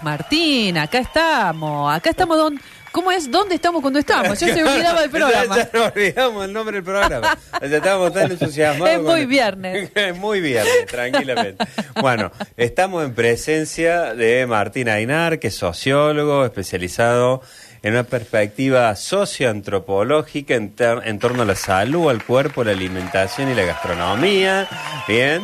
Martín, acá estamos ¿cómo es? ¿Dónde estamos cuando estamos? Ya se olvidaba del programa. Ya nos olvidamos el nombre del programa. Ya estábamos tan entusiasmados. Es muy viernes. Es muy viernes, tranquilamente. Bueno, estamos en presencia de Martín Aynar, que es sociólogo especializado en una perspectiva socioantropológica en torno a la salud, al cuerpo, la alimentación y la gastronomía. Bien.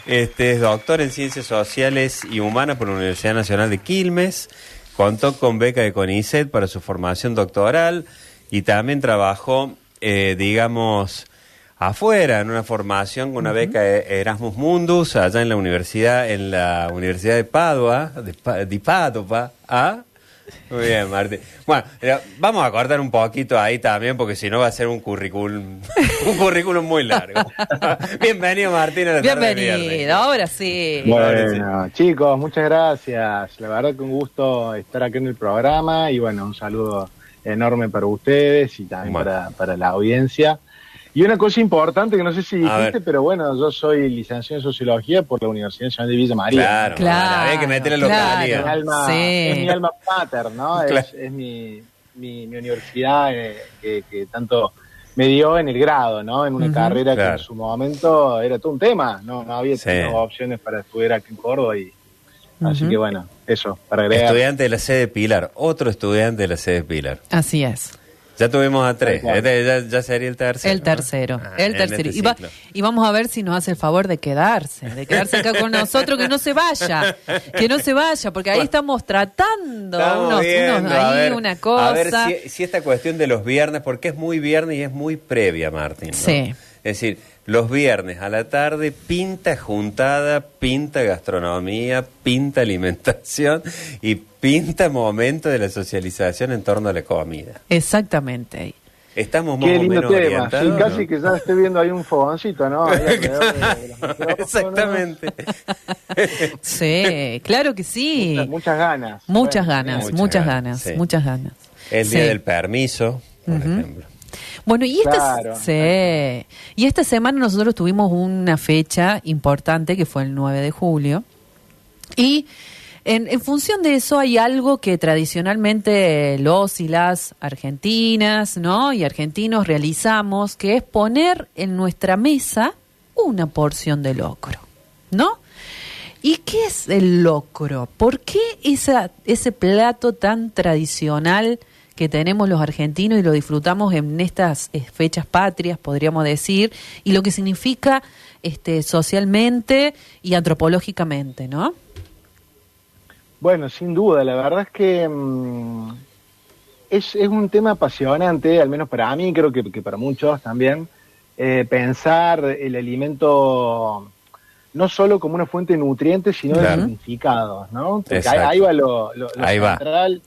Es doctor en Ciencias Sociales y Humanas por la Universidad Nacional de Quilmes. Contó con beca de CONICET para su formación doctoral y también trabajó, afuera, en una formación con una beca Erasmus Mundus, allá en la universidad de Padua, de Padova. Muy bien, Martín. Bueno, vamos a cortar un poquito ahí también, porque si no va a ser un currículum muy largo. Bienvenido, Martín, a la tarde de viernes. Bienvenido, ahora sí. Bueno, chicos, muchas gracias. La verdad que un gusto estar aquí en el programa y bueno, un saludo enorme para ustedes y también para la audiencia. Y una cosa importante que no sé si dijiste, pero bueno, yo soy licenciado en Sociología por la Universidad Nacional de Villa María. Claro. Había que meter la localidad. Es mi alma mater, ¿no? Claro. Es mi universidad que tanto me dio en el grado, ¿no? En una carrera que en su momento era todo un tema, no había opciones para estudiar aquí en Córdoba así que bueno, eso, para agregar. Estudiante de la sede Pilar, otro estudiante de la sede Pilar. Así es. Ya tuvimos a 3, ya sería el tercero. El tercero. Este y vamos a ver si nos hace el favor de quedarse acá con nosotros, que no se vaya, porque ahí estamos tratando una cosa. A ver si esta cuestión de los viernes, porque es muy viernes y es muy previa, Martín, ¿no? Sí. Es decir, los viernes a la tarde pinta juntada, pinta gastronomía, pinta alimentación y pinta momento de la socialización en torno a la comida. Exactamente. Estamos más Qué o lindo menos tema. orientados, Sí, casi ¿no? que ya estoy viendo ahí un fogoncito, ¿no? Ahí alrededor de los micrófonos. Exactamente. Sí, claro que sí. Muchas ganas. Muchas ganas. El día del permiso, por ejemplo. Bueno, y esta semana nosotros tuvimos una fecha importante que fue el 9 de julio y en función de eso hay algo que tradicionalmente los y las argentinas, ¿no? y argentinos realizamos, que es poner en nuestra mesa una porción de locro, ¿no? ¿Y qué es el locro? ¿Por qué ese plato tan tradicional que tenemos los argentinos y lo disfrutamos en estas fechas patrias, podríamos decir, y lo que significa socialmente y antropológicamente, ¿no? Bueno, sin duda, la verdad es que es un tema apasionante, al menos para mí, creo que para muchos también, pensar el alimento no solo como una fuente de nutrientes, sino de significados, ¿no? Porque ahí va lo central.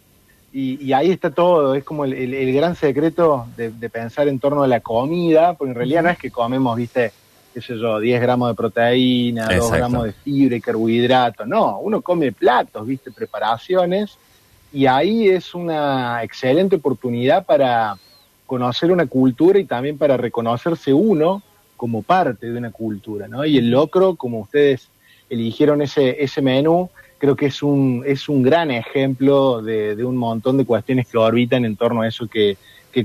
Y ahí está todo, es como el gran secreto de pensar en torno a la comida, porque en realidad no es que comemos, qué sé yo, 10 gramos de proteína, 2 gramos de fibra y carbohidratos, no, uno come platos, preparaciones, y ahí es una excelente oportunidad para conocer una cultura y también para reconocerse uno como parte de una cultura, ¿no? Y el locro, como ustedes eligieron ese menú, creo que es un gran ejemplo de un montón de cuestiones que orbitan en torno a eso que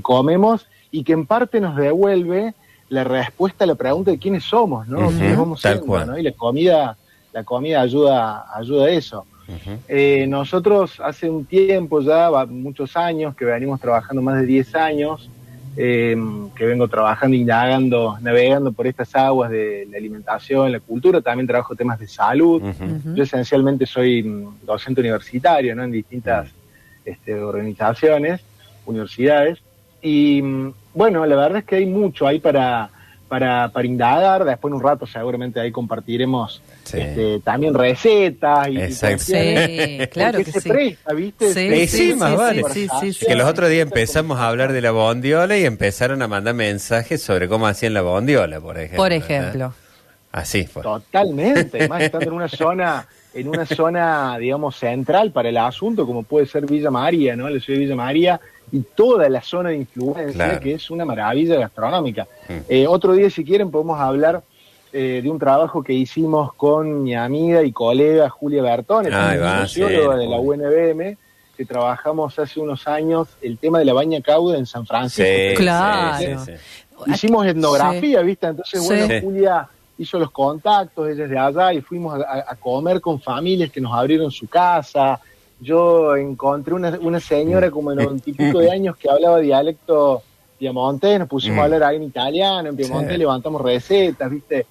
comemos y que en parte nos devuelve la respuesta a la pregunta de quiénes somos, ¿no? ¿Quiénes vamos siendo, ¿no? Y la comida ayuda a eso. Nosotros hace un tiempo ya, muchos años, que venimos trabajando más de 10 años, que vengo trabajando, indagando, navegando por estas aguas de la alimentación, la cultura, también trabajo temas de salud. Yo esencialmente soy docente universitario, ¿no? En distintas organizaciones, universidades, y bueno, la verdad es que hay mucho ahí para indagar. Después en un rato seguramente ahí compartiremos también recetas y claro que se presta, ¿viste? Sí. Que los otros días empezamos a hablar de la bondiola y empezaron a mandar mensajes sobre cómo hacían la bondiola, por ejemplo. Así fue. Totalmente, además estando en una zona, digamos, central para el asunto, como puede ser Villa María, ¿no? La ciudad de Villa María y toda la zona de influencia, que es una maravilla gastronómica. Otro día, si quieren, podemos hablar de un trabajo que hicimos con mi amiga y colega Julia Bertone, socióloga de la UNBM, que trabajamos hace unos años el tema de la baña cauda en San Francisco. Sí, claro. Hicimos etnografía, ¿viste? Entonces, bueno, Julia hizo los contactos, ella es de allá, y fuimos a comer con familias que nos abrieron su casa. Yo encontré una señora como de 90 y pico de años que hablaba dialecto piemontés, nos pusimos a hablar ahí en italiano, en piemontés, levantamos recetas, ¿viste?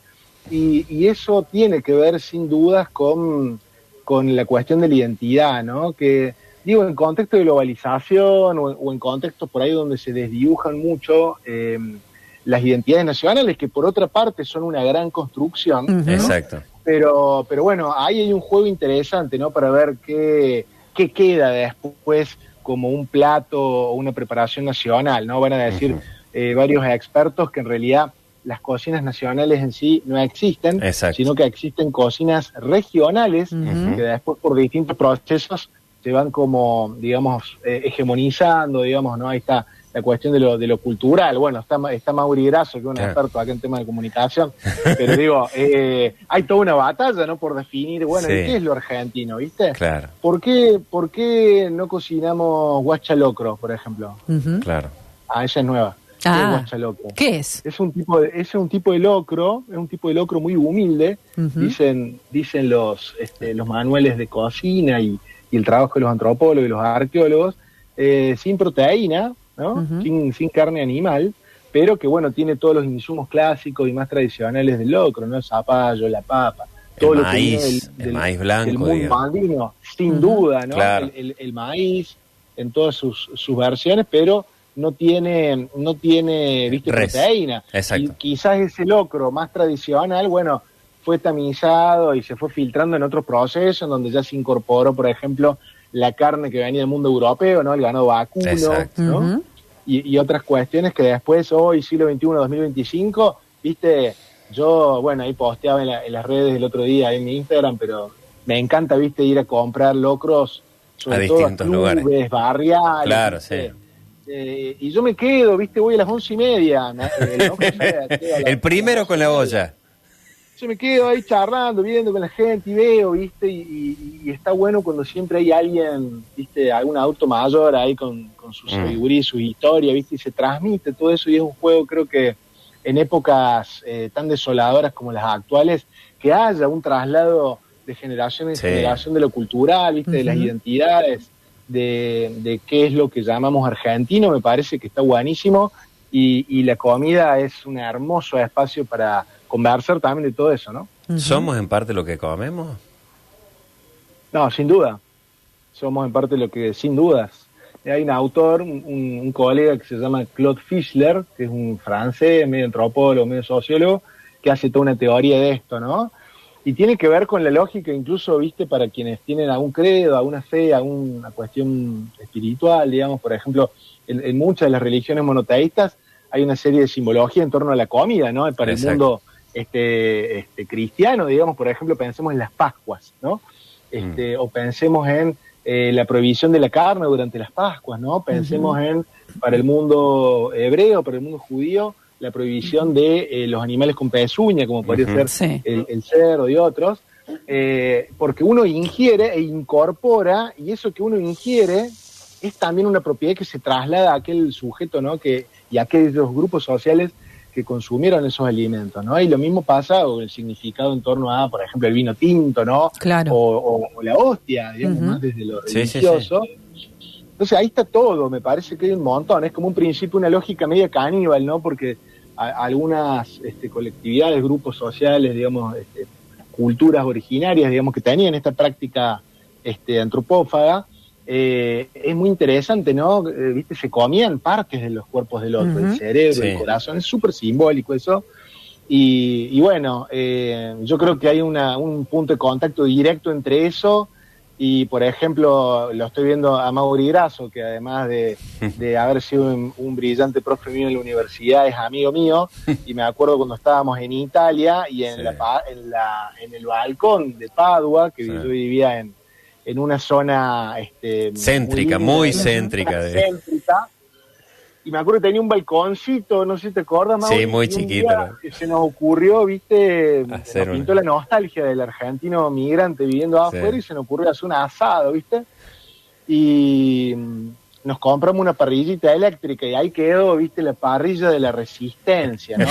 Y eso tiene que ver sin dudas con la cuestión de la identidad, ¿no? Que, digo, en contexto de globalización o en contextos por ahí donde se desdibujan mucho las identidades nacionales, que por otra parte son una gran construcción, ¿no? Exacto. Pero bueno, ahí hay un juego interesante, ¿no? Para ver qué queda después como un plato o una preparación nacional, ¿no? Van a decir varios expertos que en realidad las cocinas nacionales en sí no existen, sino que existen cocinas regionales que después por distintos procesos se van como, digamos, hegemonizando, digamos, ¿no? Ahí está la cuestión de lo cultural. Bueno, está Mauri Grasso, que es un experto acá en tema de comunicación, pero digo, hay toda una batalla, ¿no? Por definir, bueno, ¿qué es lo argentino, viste? Claro. ¿Por qué no cocinamos guachalocro, por ejemplo? Claro. Esa es nueva. ¿Qué es? Es un tipo de locro, es un tipo de locro muy humilde, dicen los manuales de cocina y el trabajo de los antropólogos y los arqueólogos, sin proteína, ¿no? Sin carne animal, pero que bueno, tiene todos los insumos clásicos y más tradicionales del locro, ¿no? El zapallo, la papa, todo lo maíz, el maíz blanco, del mundo andino, sin duda, ¿no? Claro. El maíz en todas sus versiones, pero no tiene ¿viste? Proteína. Exacto. Y quizás ese locro más tradicional, bueno, fue tamizado y se fue filtrando en otros procesos, en donde ya se incorporó, por ejemplo, la carne que venía del mundo europeo, ¿no? El ganado vacuno, ¿no? Y otras cuestiones que después, hoy, siglo XXI, 2025, viste, yo, bueno, ahí posteaba en las redes el otro día en mi Instagram, pero me encanta, viste, ir a comprar locros, sobre todo a clubes, lugares barriales. Claro, ¿viste? Y yo me quedo, viste, voy a las 11:30. El primero con la olla. Yo me quedo ahí charlando, viendo con la gente y veo, viste, y está bueno cuando siempre hay alguien, viste, algún adulto mayor ahí con su sabiduría y su historia, viste, y se transmite todo eso, y es un juego, creo que en épocas tan desoladoras como las actuales, que haya un traslado de generación en generación de lo cultural, viste, de las identidades, de qué es lo que llamamos argentino, me parece que está buenísimo, y la comida es un hermoso espacio para conversar también de todo eso, ¿no? ¿Somos en parte lo que comemos? No, sin duda. Somos en parte lo que, sin dudas. Hay un autor, un colega que se llama Claude Fischler, que es un francés, medio antropólogo, medio sociólogo, que hace toda una teoría de esto, ¿no? Y tiene que ver con la lógica, incluso, viste, para quienes tienen algún credo, alguna fe, alguna cuestión espiritual, digamos, por ejemplo, en muchas de las religiones monoteístas hay una serie de simbología en torno a la comida, ¿no? Para el mundo cristiano, digamos, por ejemplo, pensemos en las Pascuas, ¿no? O pensemos en la prohibición de la carne durante las Pascuas, ¿no? Pensemos en, para el mundo hebreo, para el mundo judío, la prohibición de los animales con pezuña, como podría ser el cerdo y otros, porque uno ingiere e incorpora, y eso que uno ingiere es también una propiedad que se traslada a aquel sujeto, ¿no? Y a aquellos grupos sociales que consumieron esos alimentos, ¿no? Y lo mismo pasa con el significado en torno a, por ejemplo, el vino tinto, ¿no? Claro. O la hostia, digamos, más desde lo religioso. Entonces ahí está todo, me parece que hay un montón, es como un principio, una lógica media caníbal, ¿no? Porque algunas colectividades, grupos sociales, digamos, culturas originarias, digamos, que tenían esta práctica antropófaga, es muy interesante, ¿no? Viste, se comían partes de los cuerpos del otro, el cerebro, el corazón, es súper simbólico eso. Y bueno, yo creo que hay un punto de contacto directo entre eso y, por ejemplo, lo estoy viendo a Mauri Grasso, que además de haber sido un brillante profe mío en la universidad, es amigo mío, y me acuerdo cuando estábamos en Italia y en el balcón de Padua, que yo vivía en una zona céntrica, muy céntrica. Céntrica. y me acuerdo que tenía un balconcito, no sé si te acuerdas, Mauro. Sí, muy chiquito. Se nos ocurrió, viste, nos Hacer pintó la nostalgia del argentino migrante viviendo afuera y se nos ocurrió hacer un asado, viste. Y nos compramos una parrillita eléctrica y ahí quedó, viste, la parrilla de la resistencia, ¿no?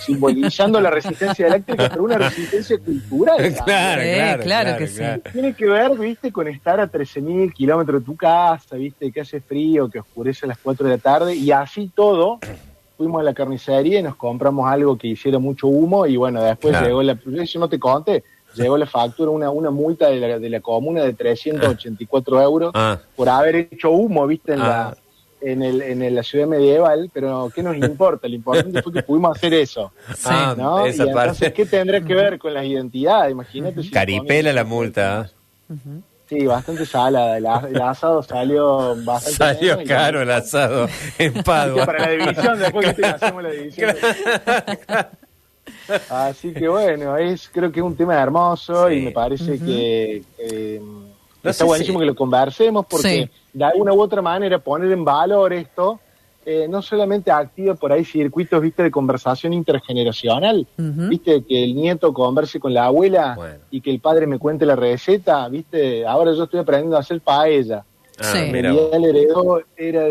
Simbolizando la resistencia eléctrica, pero una resistencia cultural. Claro que sí. Tiene que ver, viste, con estar a 13.000 kilómetros de tu casa, viste, que hace frío, que oscurece a las 4 de la tarde, y así todo, fuimos a la carnicería y nos compramos algo que hiciera mucho humo, y bueno, después llegó yo no te conté, llegó la factura, una multa de la comuna de 384 euros por haber hecho humo, viste, en la ciudad medieval, pero ¿qué nos importa? Lo importante fue que pudimos hacer eso. ¿no? Esa y entonces, ¿qué tendrá que ver con las identidades? Imagínate. Caripela la multa. Sí, bastante salada. El asado salió bastante. Salió caro el asado en Padua. Para la división, después que hacemos la división. Así que bueno, creo que es un tema hermoso y me parece que está buenísimo que lo conversemos porque de alguna u otra manera poner en valor esto no solamente activa por ahí circuitos, viste, de conversación intergeneracional, viste, que el nieto converse con la abuela y que el padre me cuente la receta, viste, ahora yo estoy aprendiendo a hacer paella. El heredó era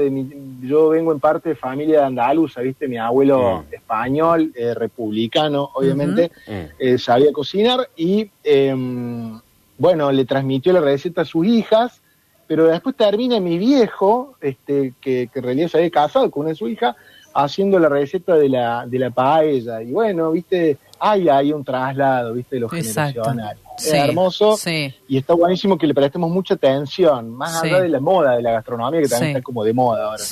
yo vengo en parte de familia andaluza, viste, mi abuelo español, republicano, obviamente, sabía cocinar y bueno, le transmitió la receta a sus hijas, pero después termina mi viejo, que en realidad se había casado con una de sus hijas, haciendo la receta de la paella. Y bueno, viste, hay un traslado, viste, de lo generacional. Es hermoso y está buenísimo que le prestemos mucha atención, más allá de la moda, de la gastronomía, que también está como de moda ahora.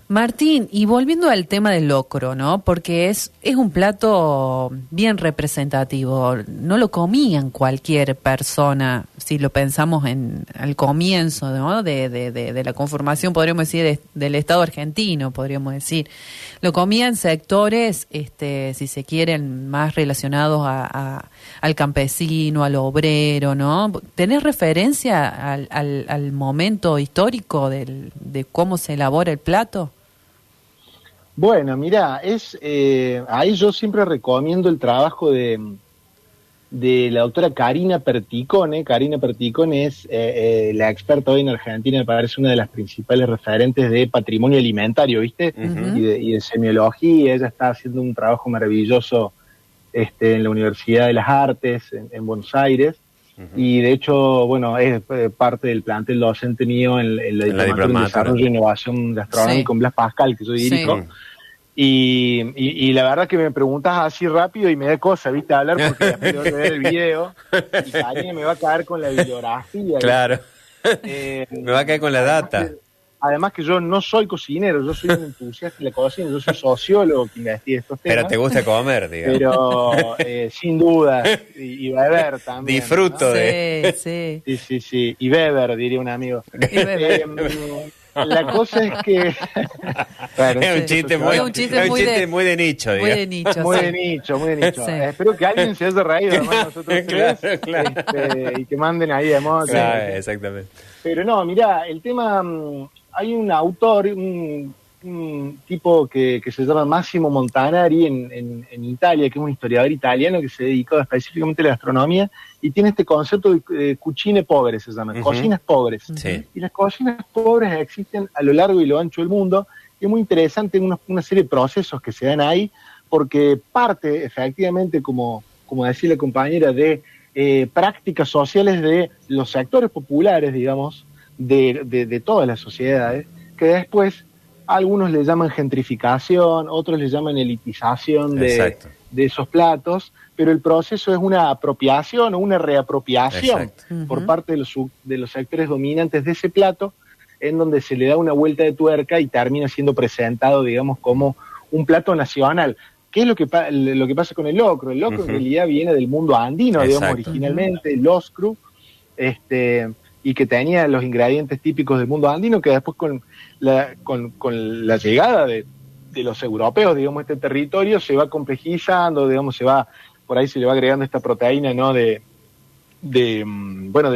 Martín, y volviendo al tema del locro, ¿no? Porque es un plato bien representativo. No lo comían cualquier persona, si lo pensamos al comienzo, ¿no? de la conformación, podríamos decir, del Estado argentino, podríamos decir. Lo comían sectores, si se quieren, más relacionados al campesino, al obrero, ¿no? ¿Tenés referencia al momento histórico de cómo se elabora el plato? Bueno, mira, ahí yo siempre recomiendo el trabajo de la doctora Karina Perticone. Karina Perticone es la experta hoy en Argentina, me parece una de las principales referentes de patrimonio alimentario, ¿viste? Y de semiología. Ella está haciendo un trabajo maravilloso en la Universidad de las Artes, en Buenos Aires, y de hecho, bueno, es parte del plantel docente mío en la Diplomatura en Desarrollo e Innovación Gastronómica con Blas Pascal, que yo dirijo. Y la verdad que me preguntas así rápido y me da cosa, ¿viste? Hablar porque después de ver el video y alguien me va a caer con la bibliografía. Claro. Me va a caer con la data. Además que yo no soy cocinero, yo soy un entusiasta de la cocina, yo soy sociólogo que investiga estos temas. Pero te gusta comer, digamos. Pero sin duda, y beber también. Disfruto, ¿no? Sí. Y beber, diría un amigo. La cosa es que... Bueno, es un chiste muy de nicho, digamos. Muy de nicho. Espero que alguien se haya reído, además nosotros y que manden ahí emociones. Claro, exactamente. Pero no, mirá, el tema... hay un autor, un tipo que se llama Massimo Montanari en Italia, que es un historiador italiano que se dedicó específicamente a la gastronomía y tiene este concepto de cucine pobre, se llama, cocinas pobres. Y las cocinas pobres existen a lo largo y lo ancho del mundo, y es muy interesante una serie de procesos que se dan ahí, porque parte efectivamente, como decía la compañera, de prácticas sociales de los sectores populares, digamos, de todas las sociedades, que después algunos le llaman gentrificación, otros le llaman elitización de esos platos, pero el proceso es una apropiación o una reapropiación por parte de los sectores dominantes de ese plato, en donde se le da una vuelta de tuerca y termina siendo presentado, digamos, como un plato nacional. ¿Qué es lo que pasa con el locro? El locro en realidad viene del mundo andino, digamos, originalmente, el oscru, y que tenía los ingredientes típicos del mundo andino, que después con la llegada de los europeos, digamos, a este territorio, se va complejizando, digamos, por ahí se le va agregando esta proteína, ¿no?, de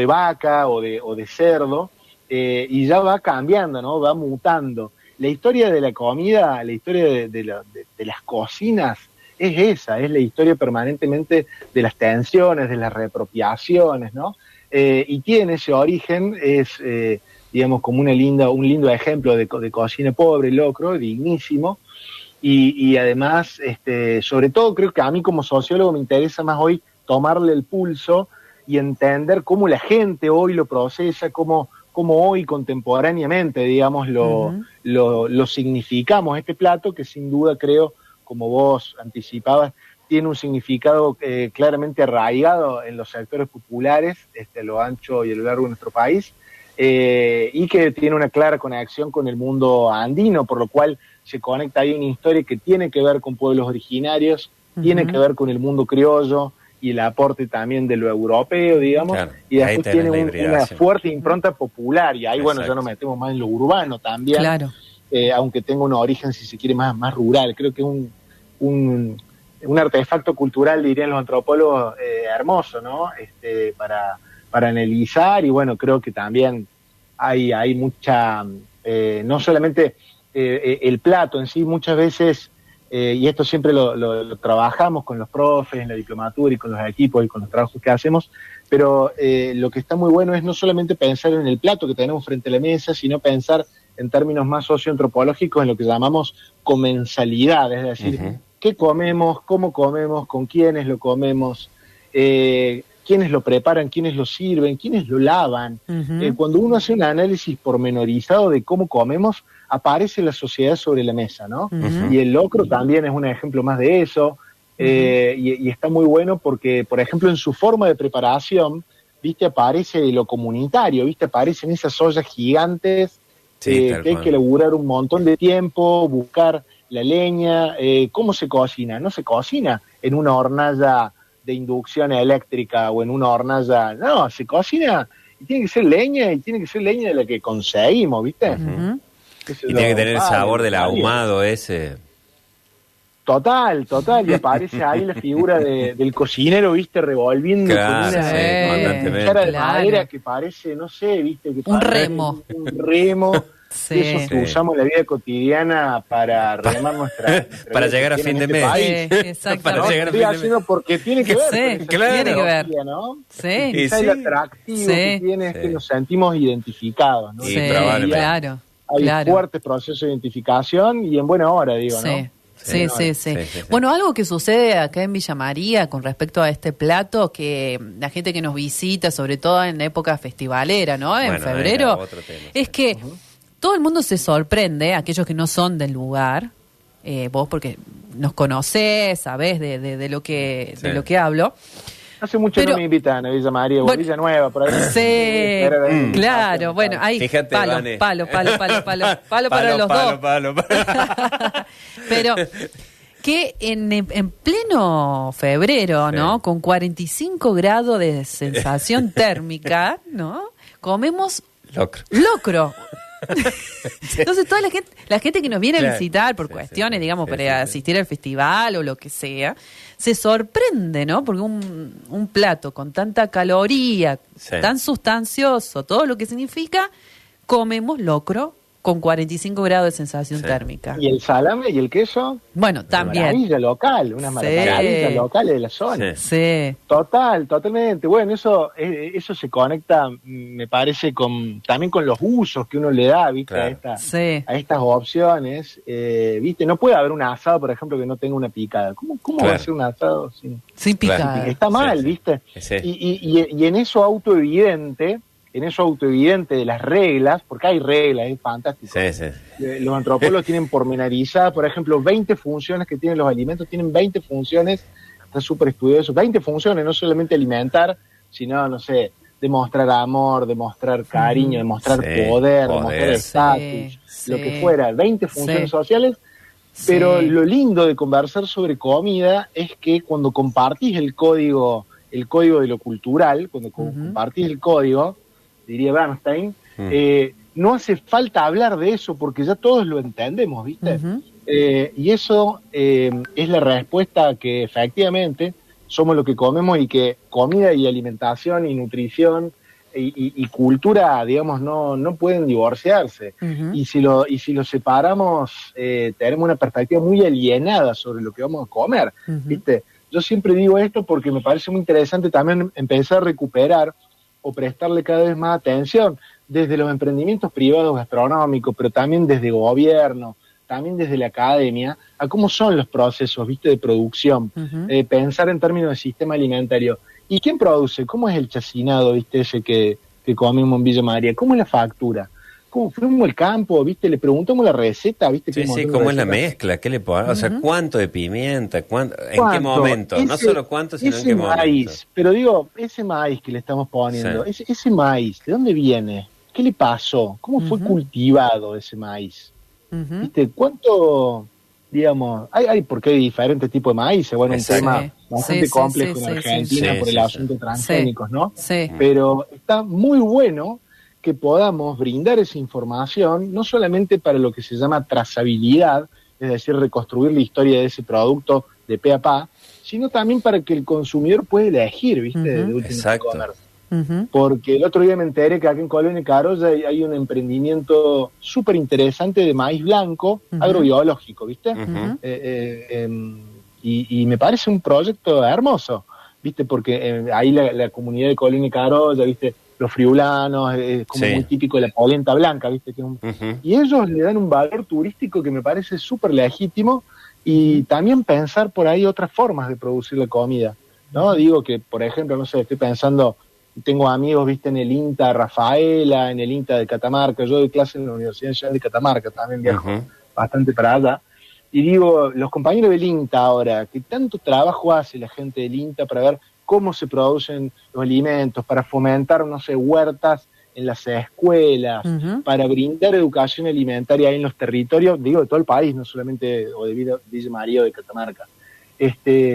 vaca o de cerdo, y ya va cambiando, ¿no?, va mutando. la historia de la comida, la historia de las cocinas, es esa, es la historia permanentemente de las tensiones, de las reapropiaciones, ¿no? Y tiene ese origen, es, digamos, como un lindo ejemplo de cocina pobre, locro, dignísimo, y además, sobre todo creo que a mí como sociólogo me interesa más hoy tomarle el pulso y entender cómo la gente hoy lo procesa, cómo hoy contemporáneamente, digamos, lo significamos este plato, que sin duda creo, como vos anticipabas, tiene un significado claramente arraigado en los sectores populares, a lo ancho y a lo largo de nuestro país, y que tiene una clara conexión con el mundo andino, por lo cual se conecta ahí una historia que tiene que ver con pueblos originarios, tiene que ver con el mundo criollo, y el aporte también de lo europeo, digamos, claro, y después tiene una fuerte impronta popular, y ahí, exacto, bueno, ya nos metemos más en lo urbano también, claro, aunque tenga un origen, si se quiere, más rural. Creo que es un artefacto cultural, dirían los antropólogos, hermoso, ¿no? Para analizar, y bueno, creo que también hay mucha, no solamente el plato en sí, muchas veces, y esto siempre lo trabajamos con los profes en la diplomatura y con los equipos y con los trabajos que hacemos, pero lo que está muy bueno es no solamente pensar en el plato que tenemos frente a la mesa, sino pensar en términos más socioantropológicos en lo que llamamos comensalidad, es decir, qué comemos, cómo comemos, con quiénes lo comemos, quiénes lo preparan, quiénes lo sirven, quiénes lo lavan. Cuando uno hace un análisis pormenorizado de cómo comemos, aparece la sociedad sobre la mesa, ¿no? Y el locro también es un ejemplo más de eso, y está muy bueno porque, por ejemplo, en su forma de preparación, ¿viste? Aparece lo comunitario, ¿viste? Aparecen esas ollas gigantes, que hay que laburar un montón de tiempo, buscar la leña. ¿Cómo se cocina? No se cocina en una hornalla de inducción eléctrica o en una hornalla, no, se cocina y tiene que ser leña, y tiene que ser leña de la que conseguimos, ¿viste? Y tiene que tener el sabor del ahumado ese. Total, y aparece ahí la figura del cocinero, ¿viste? Revolviendo, claro, con una cuchara de madera que parece, no sé, ¿viste? Que un remo. Un remo. Sí. Eso que usamos en la vida cotidiana para remar nuestra para llegar a fin de mes. Para llegar a fin de mes. Porque tiene que ver. Sí, claro. Tiene que ver. ¿No? Sí. Quizá el atractivo que tiene es que nos sentimos identificados, ¿no? Sí, claro. Hay fuertes procesos de identificación y en buena hora, digo, ¿no? Sí. Bueno, algo que sucede acá en Villa María con respecto a este plato, que la gente que nos visita, sobre todo en época festivalera, ¿no? En febrero, es que todo el mundo se sorprende, aquellos que no son del lugar, vos porque nos conocés, sabés de lo que hablo. Hace mucho no me invitan a Villa María o a Villa Nueva, por ahí. Sí, claro, bueno, ahí, fíjate, palo para los dos. Palo. Pero que en pleno febrero, ¿no? Con 45 grados de sensación térmica, ¿no? Comemos locro. Entonces toda la gente que nos viene a visitar por cuestiones, digamos, para asistir al festival o lo que sea, se sorprende, ¿no? Porque un plato con tanta caloría, tan sustancioso, todo lo que significa, comemos locro con 45 grados de sensación térmica. ¿Y el salame y el queso? Bueno, también. Una maravilla local de la zona. Sí. Totalmente. Bueno, eso se conecta, me parece, también con los usos que uno le da, ¿viste? Claro. A estas opciones. ¿Viste? No puede haber un asado, por ejemplo, que no tenga una picada. ¿Cómo va a ser un asado sin picada? Está mal, ¿viste? Sí. Y en eso autoevidente de las reglas, porque hay reglas, es fantástico. Los antropólogos tienen pormenorizadas, por ejemplo, 20 funciones que tienen los alimentos, tienen 20 funciones, está súper estudiado eso, 20 funciones, no solamente alimentar, sino, no sé, demostrar amor, demostrar cariño, demostrar poder, demostrar estatus, lo que fuera, 20 funciones sociales, pero lo lindo de conversar sobre comida es que cuando compartís el código de lo cultural, cuando compartís el código, diría Bernstein, no hace falta hablar de eso porque ya todos lo entendemos, ¿viste? Y eso es la respuesta a que efectivamente somos lo que comemos y que comida y alimentación y nutrición y cultura, digamos, no pueden divorciarse. Y si lo separamos, tenemos una perspectiva muy alienada sobre lo que vamos a comer, ¿viste? Yo siempre digo esto porque me parece muy interesante también empezar a recuperar o prestarle cada vez más atención desde los emprendimientos privados gastronómicos, pero también desde gobierno, también desde la academia, a cómo son los procesos, ¿viste?, de producción. Pensar en términos de sistema alimentario. ¿Y quién produce? ¿Cómo es el chacinado, viste, ese que comemos en Villa María? ¿Cómo es la factura? ¿Cómo fuimos al campo, viste? Le preguntamos la receta, viste. Sí, ¿cómo es la mezcla? ¿Qué le ponemos? O sea, ¿cuánto de pimienta? ¿En qué momento? No solo cuánto, sino en qué momento. Maíz, pero digo, ese maíz que le estamos poniendo, ese maíz, ¿de dónde viene? ¿Qué le pasó? ¿Cómo fue cultivado ese maíz? ¿Viste? ¿Cuánto, digamos, porque hay diferentes tipos de maíz? Bueno, un tema bastante complejo en Argentina por el asunto transgénicos, ¿no? Sí. Pero está muy bueno que podamos brindar esa información, no solamente para lo que se llama trazabilidad, es decir, reconstruir la historia de ese producto de pe a pa, sino también para que el consumidor pueda elegir, ¿viste? De último comer. Porque el otro día me enteré que acá en Colonia Carolla hay un emprendimiento súper interesante de maíz blanco, agrobiológico, ¿viste? Y me parece un proyecto hermoso, ¿viste? Porque ahí la comunidad de Colonia Carolla, ¿viste?, los friulanos, es como muy típico de la polenta blanca, ¿viste? Y ellos le dan un valor turístico que me parece súper legítimo, y también pensar por ahí otras formas de producir la comida, ¿no? Digo que, por ejemplo, no sé, estoy pensando, tengo amigos, ¿viste?, en el INTA Rafaela, en el INTA de Catamarca, yo doy clase en la Universidad Nacional de Catamarca, también viajo bastante para allá, y digo, los compañeros del INTA ahora, que tanto trabajo hace la gente del INTA para ver cómo se producen los alimentos, para fomentar, no sé, huertas en las escuelas, para brindar educación alimentaria en los territorios, digo, de todo el país, no solamente o de Villa María o de Catamarca.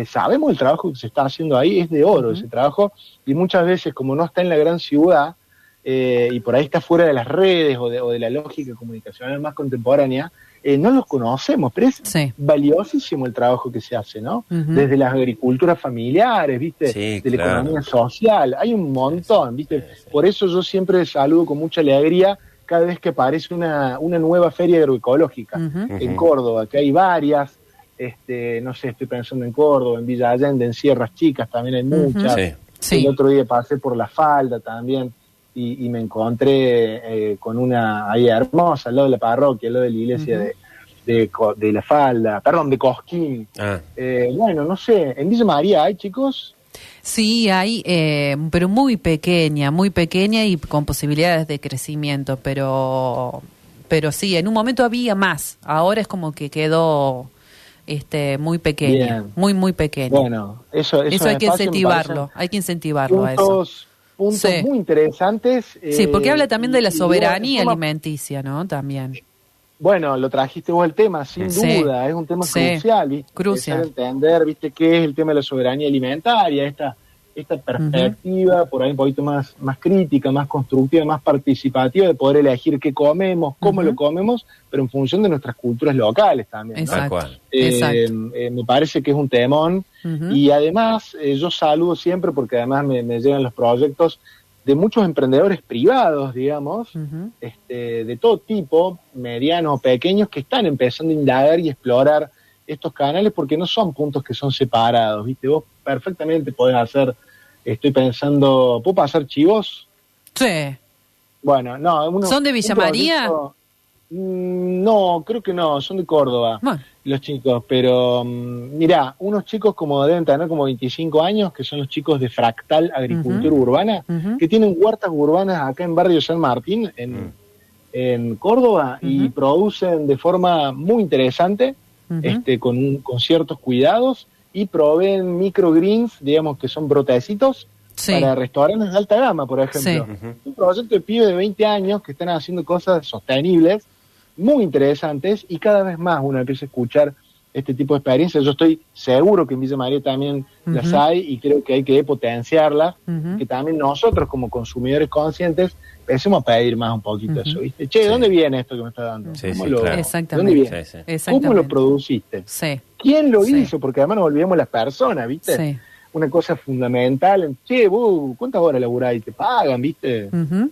Sabemos el trabajo que se está haciendo ahí, es de oro ese trabajo, y muchas veces, como no está en la gran ciudad, y por ahí está fuera de las redes o de la lógica comunicacional más contemporánea, no los conocemos, pero es valiosísimo el trabajo que se hace, ¿no? Desde las agriculturas familiares, ¿viste? De la economía social, hay un montón, ¿viste? Por eso yo siempre saludo con mucha alegría cada vez que aparece una nueva feria agroecológica en Córdoba, que hay varias, no sé, estoy pensando en Córdoba, en Villa Allende, en Sierras Chicas también hay muchas. El otro día pasé por La Falda también, y me encontré con una ahí hermosa, al lado de la parroquia, al lado de la iglesia de La Falda, perdón, de Cosquín. Bueno, no sé, ¿en Villa María hay, chicos? Sí, hay, pero muy pequeña y con posibilidades de crecimiento, pero sí, en un momento había más, ahora es como que quedó muy pequeña, muy pequeña. Bueno, eso hay que incentivarlo, a eso. Puntos muy interesantes. Sí, porque habla también de la soberanía alimenticia, ¿no? También. Bueno, lo trajiste vos el tema, sin duda, es un tema crucial, ¿viste? Crucial. Entender, ¿viste?, qué es el tema de la soberanía alimentaria, esta perspectiva por ahí un poquito más crítica, más constructiva, más participativa, de poder elegir qué comemos, cómo lo comemos, pero en función de nuestras culturas locales también, ¿no? Exacto. Me parece que es un temón, y además yo saludo siempre, porque además me llegan los proyectos de muchos emprendedores privados, digamos, de todo tipo, medianos o pequeños, que están empezando a indagar y explorar estos canales, porque no son puntos que son separados, ¿viste? Vos perfectamente podés hacer, estoy pensando, ¿puedo pasar chivos? Sí. Bueno, no. ¿Son de Villa María? No, creo que no, son de Córdoba, los chicos, pero mirá, unos chicos como deben tener como 25 años, que son los chicos de Fractal Agricultura Urbana, que tienen huertas urbanas acá en Barrio San Martín, en Córdoba, y producen de forma muy interesante, con ciertos cuidados, y proveen microgreens, digamos que son brotecitos, para restaurantes de alta gama, por ejemplo. Un proyecto de pibes de 20 años que están haciendo cosas sostenibles, muy interesantes, y cada vez más uno empieza a escuchar este tipo de experiencias. Yo estoy seguro que en Villa María también las hay, y creo que hay que potenciarlas, que también nosotros como consumidores conscientes empecemos a pedir más un poquito eso, ¿viste? Che, ¿dónde viene esto que me está dando? ¿Dónde viene? ¿Cómo lo produciste? ¿Quién lo hizo? Porque además nos olvidemos las personas, ¿viste? una cosa fundamental. Che, vos, ¿cuántas horas laburás y te pagan, viste? No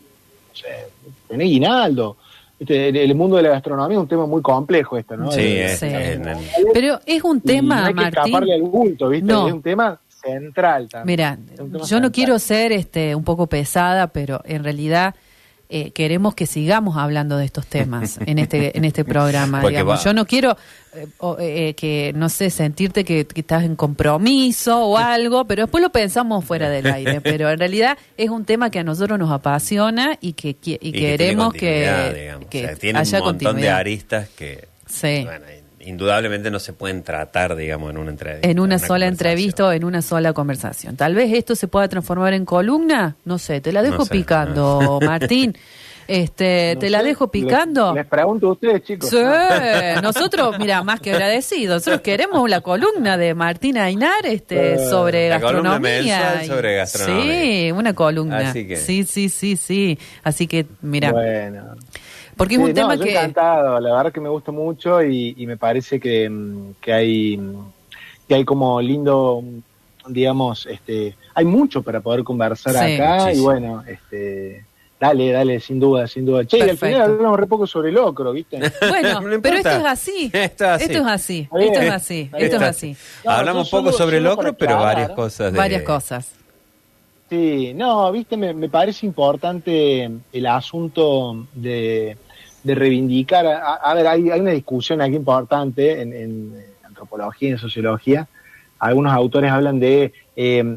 sé, tenés guinaldo. El mundo de la gastronomía es un tema muy complejo ¿no? Sí, pero es un tema, no hay que Martín. escaparle al bulto, ¿viste? No. Es un tema central también. Mira, yo no quiero ser un poco pesada, pero en realidad queremos que sigamos hablando de estos temas en este programa. Digamos. Yo no quiero que, no sé, sentirte que estás en compromiso o algo, pero después lo pensamos fuera del aire. Pero en realidad es un tema que a nosotros nos apasiona y queremos que o sea, tiene haya un montón continuidad de aristas que, bueno, indudablemente no se pueden tratar, digamos, en una entrevista. En una sola entrevista o en una sola conversación. Tal vez esto se pueda transformar en columna, no sé, te la dejo picando, Martín. Te la dejo picando. Les pregunto a ustedes, chicos. Sí, nosotros, mira, más que agradecidos. Nosotros queremos la columna de Martín Aynar sobre la gastronomía. Columna mensual sobre gastronomía. Sí, una columna. Así que... Sí. Así que, mira. Bueno. Porque es un tema yo que... encantado, la verdad que me gusta mucho y me parece que hay como lindo, digamos, hay mucho para poder conversar acá muchísimo. Y bueno, dale, sin duda. Che, y al final hablamos re poco sobre locro, ¿viste? Bueno, no pero esto es así. Esto es así. No, hablamos poco sobre locro, pero varias cosas. Varias cosas. Sí, no, viste, me parece importante el asunto de reivindicar. A ver, hay una discusión aquí importante en antropología y en sociología. Algunos autores hablan de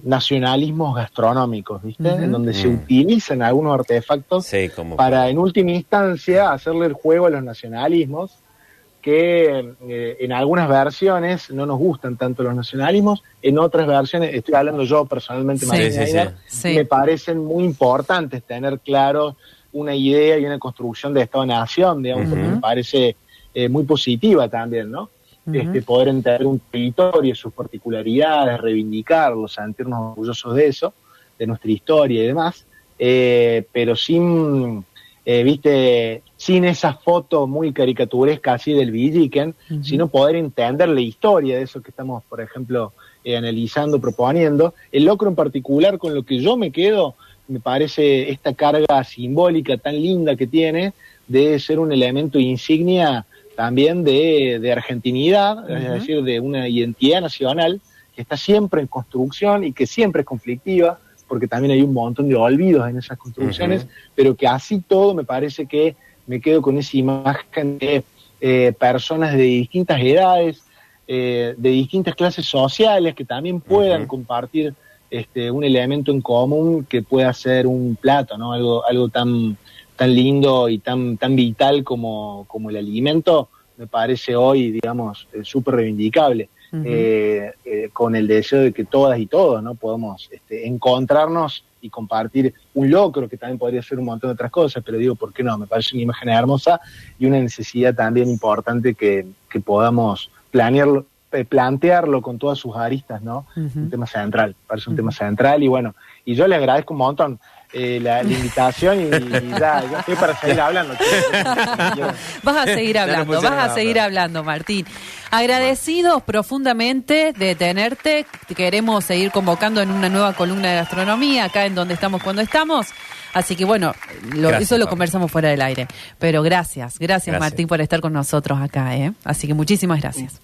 nacionalismos gastronómicos, ¿viste? En donde se utilizan algunos artefactos para, en última instancia, hacerle el juego a los nacionalismos, que en algunas versiones no nos gustan tanto los nacionalismos, en otras versiones, estoy hablando yo personalmente, me parecen muy importantes tener claro una idea y una construcción de Estado-Nación, digamos, porque me parece muy positiva también, ¿no? Poder entender un territorio, sus particularidades, reivindicarlo, sentirnos orgullosos de eso, de nuestra historia y demás, pero sin esa foto muy caricaturesca así del Villiquen, sino poder entender la historia de eso que estamos, por ejemplo, analizando, proponiendo. El locro en particular, con lo que yo me quedo, me parece esta carga simbólica tan linda que tiene de ser un elemento insignia también de argentinidad, es decir, de una identidad nacional que está siempre en construcción y que siempre es conflictiva, porque también hay un montón de olvidos en esas construcciones, pero que así todo me parece que me quedo con esa imagen de personas de distintas edades, de distintas clases sociales, que también puedan compartir un elemento en común que pueda ser un plato, ¿no? Algo tan lindo y tan vital como el alimento, me parece hoy, digamos, súper reivindicable, con el deseo de que todas y todos, ¿no? Podamos encontrarnos y compartir un locro, que también podría ser un montón de otras cosas, pero digo, ¿por qué no? Me parece una imagen hermosa y una necesidad también importante que podamos plantearlo con todas sus aristas, ¿no? Un tema central, parece un tema central, y bueno, y yo le agradezco un montón la invitación y ya estoy para seguir hablando. Vas a seguir hablando, Martín. Agradecidos profundamente de tenerte, queremos seguir convocando en una nueva columna de gastronomía, acá en Donde Estamos Cuando Estamos. Así que bueno, eso lo conversamos fuera del aire. Pero gracias Martín por estar con nosotros acá, Así que muchísimas gracias.